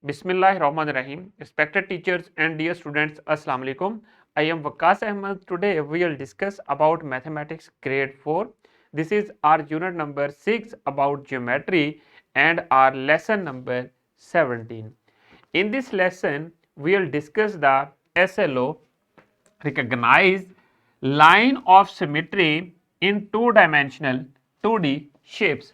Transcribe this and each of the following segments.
Bismillahirrahmanirrahim. Respected teachers and dear students, Assalamu alaikum. I am Waqas Ahmed. Today we will discuss about mathematics grade 4. This is our unit number 6 about geometry and our lesson number 17. In this lesson, we will discuss the SLO, recognize line of symmetry in two-dimensional 2D shapes.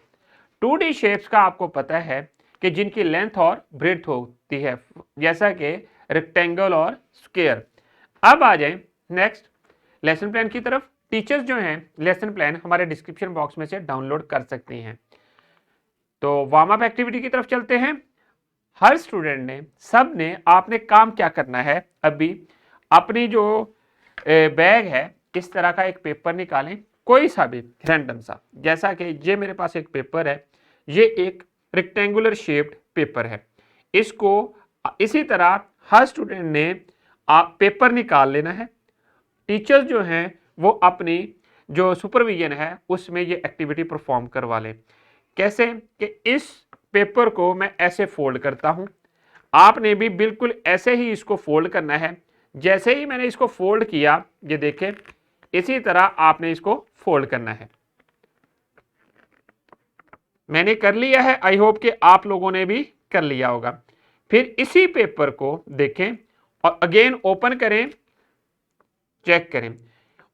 2D shapes का आपको पता है कि जिनकी length और breadth होती है, जैसा कि रेक्टेंगल और स्क्वायर। अब आ जाए नेक्स्ट लेसन प्लान की तरफ। टीचर्स जो हैं लेसन प्लान हमारे डिस्क्रिप्शन बॉक्स में से डाउनलोड कर सकती हैं। तो वार्म अप एक्टिविटी की तरफ चलते हैं। हर स्टूडेंट ने, सब ने, आपने काम क्या करना है, अभी अपनी जो बैग है इस तरह का एक पेपर निकालें, कोई सा भी रैंडम सा, जैसा कि ये मेरे पास एक पेपर है, ये एक रेक्टेंगुलर शेप्ड पेपर है। इसको इसी तरह हर स्टूडेंट ने पेपर निकाल लेना है। टीचर्स जो हैं वो अपनी जो सुपरविजन है उसमें ये एक्टिविटी परफॉर्म करवा लें। कैसे कि इस पेपर को मैं ऐसे फोल्ड करता हूं, आपने भी बिल्कुल ऐसे ही इसको फोल्ड करना है। जैसे ही मैंने इसको फोल्ड किया, ये देखें, इसी तरह आपने इसको फोल्ड करना है। मैंने कर लिया है, आई होप कि आप लोगों ने भी कर लिया होगा। फिर इसी पेपर को देखें और अगेन ओपन करें, चेक करें,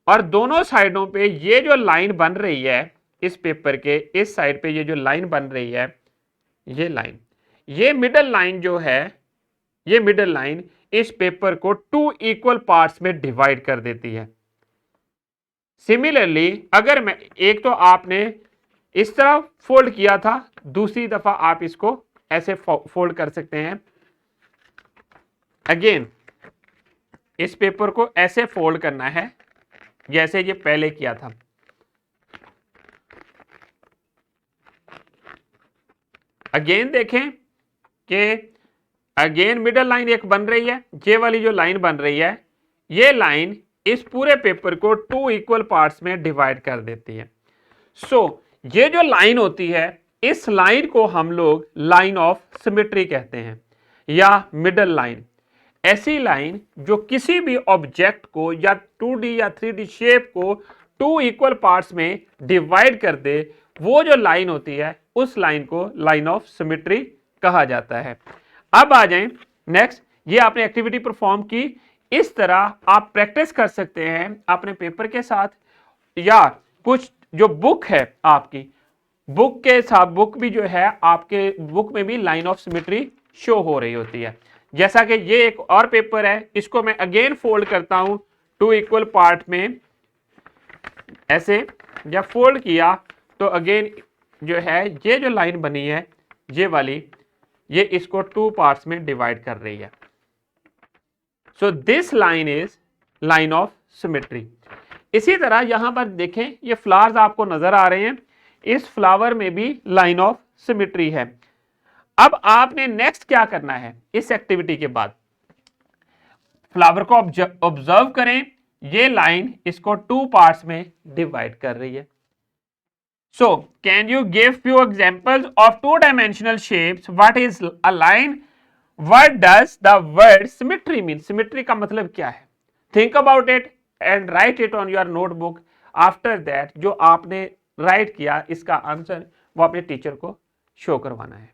और दोनों साइडों पे ये जो लाइन बन रही है, इस पेपर के इस साइड पे ये जो लाइन बन रही है, ये लाइन, ये मिडल लाइन जो है, ये मिडल लाइन इस पेपर को 2 इक्वल पार्ट्स में डिवाइड कर देती है। सिमिलरली अगर मैं एक तो आपने इस तरह फोल्ड किया था, दूसरी दफा आप इसको ऐसे फोल्ड कर सकते हैं। अगेन इस पेपर को ऐसे फोल्ड करना है जैसे ये पहले किया था। अगेन देखें कि अगेन मिडल लाइन एक बन रही है, ये वाली जो लाइन बन रही है, ये लाइन इस पूरे पेपर को 2 इक्वल पार्ट्स में डिवाइड कर देती है। सो ये जो लाइन होती है, इस लाइन को हम लोग लाइन ऑफ सिमेट्री कहते हैं या मिडल लाइन। ऐसी लाइन जो किसी भी ऑब्जेक्ट को या 2D या 3D शेप को 2 इक्वल पार्ट्स में डिवाइड कर दे, वो जो लाइन होती है उस लाइन को लाइन ऑफ सिमेट्री कहा जाता है। अब आ जाएं नेक्स्ट, ये आपने एक्टिविटी परफॉर्म की। इस तरह आप प्रैक्टिस कर सकते हैं अपने पेपर के साथ, या कुछ जो बुक है आपकी, बुक के साथ, बुक भी जो है आपके बुक में भी लाइन ऑफ सिमेट्री शो हो रही होती है। जैसा कि ये एक और पेपर है, इसको मैं अगेन फोल्ड करता हूं 2 इक्वल पार्ट में, ऐसे जब फोल्ड किया तो अगेन जो है ये जो लाइन बनी है, ये वाली, ये इसको 2 पार्ट्स में डिवाइड कर रही है। So this line is line of symmetry. इसी तरह यहां पर देखें, ये फ्लावर्स आपको नजर आ रहे हैं, इस फ्लावर में भी लाइन ऑफ सिमेट्री है। अब आपने नेक्स्ट क्या करना है इस एक्टिविटी के बाद, फ्लावर को ऑब्जर्व करें, ये लाइन इसको 2 पार्ट्स में डिवाइड कर रही है। So, can you give few examples of two-dimensional shapes? What is a line? What does the word symmetry mean? Symmetry का मतलब क्या है? Think about it and write it on your notebook. After that, जो आपने write किया, इसका answer वो अपने टीचर को शो करवाना है।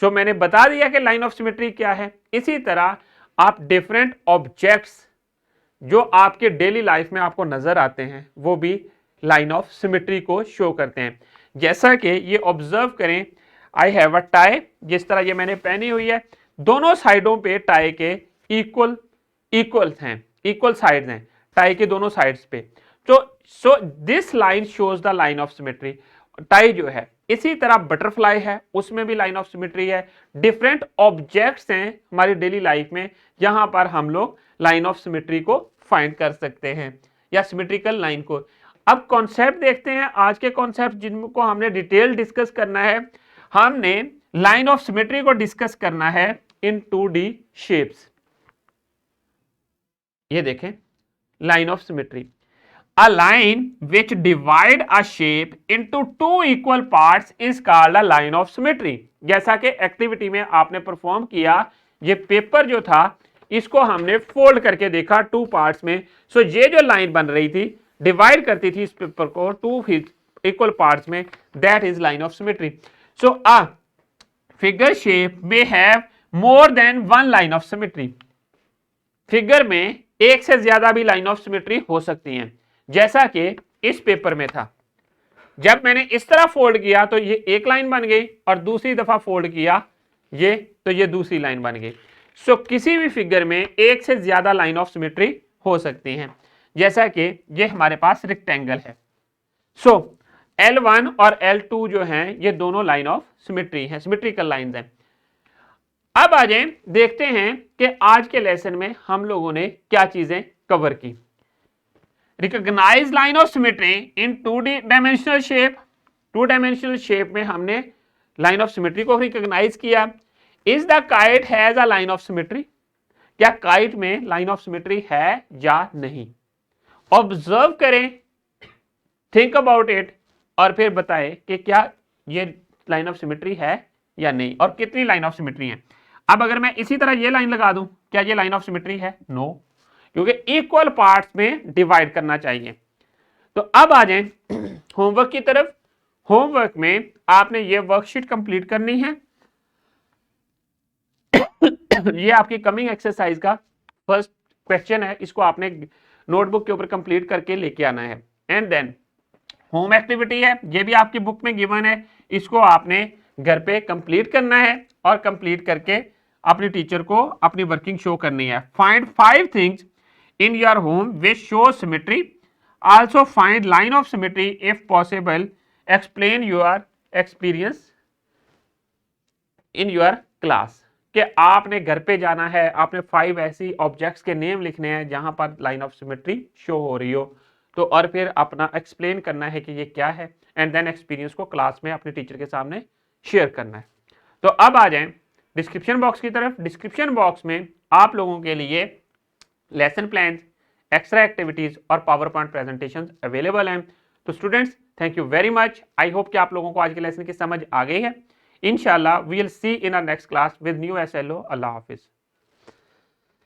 So, मैंने बता दिया कि लाइन ऑफ सिमेट्री क्या है। इसी तरह आप डिफरेंट ऑब्जेक्ट्स जो आपके डेली लाइफ में आपको नजर आते हैं, वो भी लाइन ऑफ सिमेट्री को शो करते हैं। जैसा कि ये ऑब्जर्व करें, आई हैव अ टाई, जिस तरह ये मैंने पहनी हुई है, दोनों साइडों पे टाई के इक्वल साइड्स हैं टाई के दोनों साइड्स पे। तो so this line shows the line of symmetry. Tie जो है, इसी तरह बटरफ्लाई है, उसमें भी लाइन ऑफ सिमेट्री है। डिफरेंट ऑब्जेक्ट्स हैं हमारी डेली लाइफ में, जहां पर हम लोग लाइन ऑफ सिमेट्री को फाइंड कर सकते हैं या सिमेट्रिकल लाइन को। अब कॉन्सेप्ट देखते हैं, आज के कॉन्सेप्ट जिनको हमने डिटेल डिस्कस करना है। हमने लाइन ऑफ सिमेट्री को डिस्कस करना है इन 2D शेप्स। ये देखें line of symmetry. A line which divide a shape into two equal parts is called a line of symmetry। जैसा कि एक्टिविटी में आपने परफॉर्म किया, ये पेपर जो था इसको हमने फोल्ड करके देखा टू पार्ट्स में। सो ये जो लाइन बन रही थी, डिवाइड करती थी इस पेपर को टू इक्वल पार्ट्स में, that is line of symmetry. So a figure shape may have more than one line of symmetry. Figure में एक से ज्यादा भी लाइन ऑफ सिमेट्री हो सकती हैं, जैसा कि इस पेपर में था। जब मैंने इस तरह फोल्ड किया तो ये एक लाइन बन गई, और दूसरी दफा फोल्ड किया ये तो ये दूसरी लाइन बन गई। सो किसी भी फिगर में एक से ज्यादा लाइन ऑफ सिमेट्री हो सकती हैं, जैसा कि ये हमारे पास रेक्टेंगल है। सो L1 और L2 जो हैं ये दोनों लाइन ऑफ सिमेट्री हैं, सिमेट्रिकल लाइंस हैं। अब आ जाएं, देखते हैं कि आज के लेसन में हम लोगों ने क्या चीजें कवर की। Recognise line of symmetry in two dimensional shape. Two dimensional shape में हमने लाइन ऑफ सिमेट्री को रिकॉग्नाइज किया। Is the kite has a line of symmetry. क्या काइट में लाइन ऑफ सिमेट्री है या नहीं? ऑब्जर्व करें, थिंक अबाउट इट, और फिर बताएं कि क्या ये लाइन ऑफ सिमेट्री है या नहीं, और कितनी लाइन ऑफ सिमेट्री है। अब अगर मैं इसी तरह ये लाइन लगा दूं, क्या ये लाइन ऑफ सिमेट्री है? नो, क्योंकि इक्वल पार्ट्स में डिवाइड करना चाहिए। तो अब आ जाएं होमवर्क की तरफ। होमवर्क में आपने ये वर्कशीट कंप्लीट करनी है। ये आपकी कमिंग एक्सरसाइज का फर्स्ट क्वेश्चन है, इसको आपने नोटबुक के ऊपर कंप्लीट करके लेके आना है। एंड देन होम एक्टिविटी है, ये भी आपकी बुक में गिवन है, इसको आपने घर पे कंप्लीट करना है, और कंप्लीट करके अपनी टीचर को अपनी वर्किंग शो करनी है। Find 5 things in your home which show symmetry. Also find line of symmetry if possible. Explain your experience in your class. कि आपने घर पे जाना है, आपने 5 ऐसी ऑब्जेक्ट्स के नेम लिखने हैं जहां पर लाइन ऑफ सिमेट्री शो हो रही हो, तो और फिर अपना एक्सप्लेन करना है कि ये क्या है, एंड देन एक्सपीरियंस को क्लास में अपने टीचर के सामने शेयर करना है। तो अब आ जाएं डिस्क्रिप्शन बॉक्स की तरफ। डिस्क्रिप्शन बॉक्स में आप लोगों के लिए लेसन प्लान, एक्स्ट्रा एक्टिविटीज और पावर पॉइंट प्रेजेंटेशन अवेलेबल हैं। तो students, thank you very much. I hope कि आप लोगों को आज के लेसन की समझ आ गई है। इंशाल्लाह we will see in our next class with new SLO। अल्लाह हाफिज।